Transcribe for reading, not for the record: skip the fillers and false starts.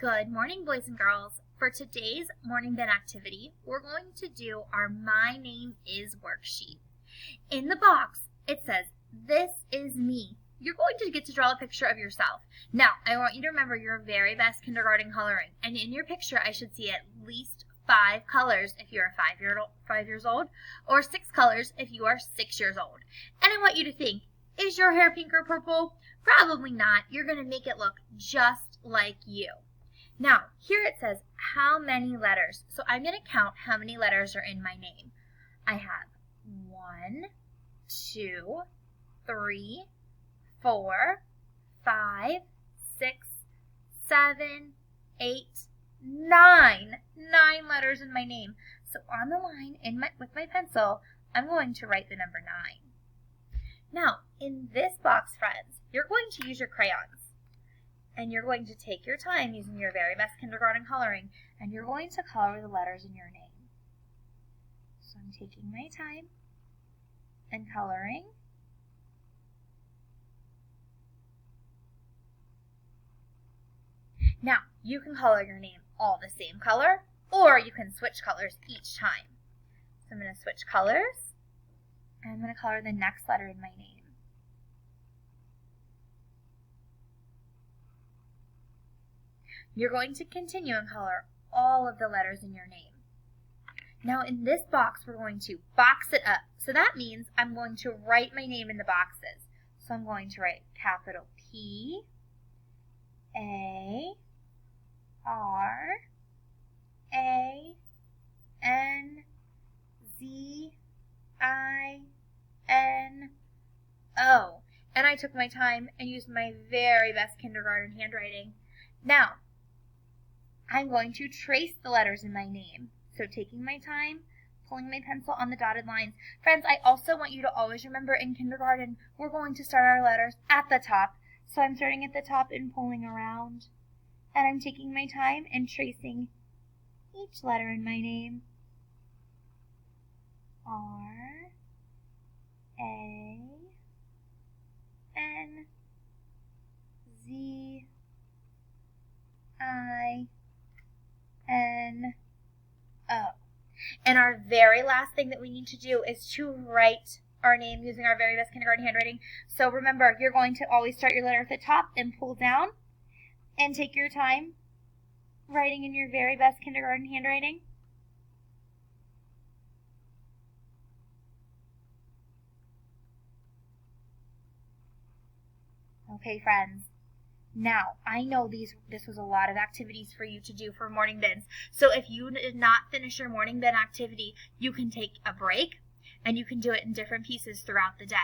Good morning, boys and girls. For today's morning bin activity, we're going to do our My Name Is worksheet. In the box, it says, "This is me." You're going to get to draw a picture of yourself. Now, I want you to remember your very best kindergarten coloring. And in your picture, I should see at least 5 colors if you're 5 years old, or 6 colors if you are 6 years old. And I want you to think, is your hair pink or purple? Probably not. You're going to make it look just like you. Now, here it says how many letters. So I'm going to count how many letters are in my name. I have 1, 2, 3, 4, 5, 6, 7, 8, 9. 9 letters in my name. So on the line with my pencil, I'm going to write the number 9. Now, in this box, friends, you're going to use your crayons. And you're going to take your time using your very best kindergarten coloring, and you're going to color the letters in your name. So I'm taking my time and coloring. Now, you can color your name all the same color, or you can switch colors each time. So I'm going to switch colors, and I'm going to color the next letter in my name. You're going to continue and color all of the letters in your name. Now in this box, we're going to box it up. So that means I'm going to write my name in the boxes. So I'm going to write capital P, A, R, A, N, Z, I, N, O. And I took my time and used my very best kindergarten handwriting. Now, I'm going to trace the letters in my name. So taking my time, pulling my pencil on the dotted lines. Friends, I also want you to always remember in kindergarten, we're going to start our letters at the top. So I'm starting at the top and pulling around. And I'm taking my time and tracing each letter in my name. R, A, N, Z, I, N, O. And our very last thing that we need to do is to write our name using our very best kindergarten handwriting. So remember, you're going to always start your letter at the top and pull down and take your time writing in your very best kindergarten handwriting. Okay, friends. Now, I know this was a lot of activities for you to do for morning bins. So if you did not finish your morning bin activity, you can take a break and you can do it in different pieces throughout the day.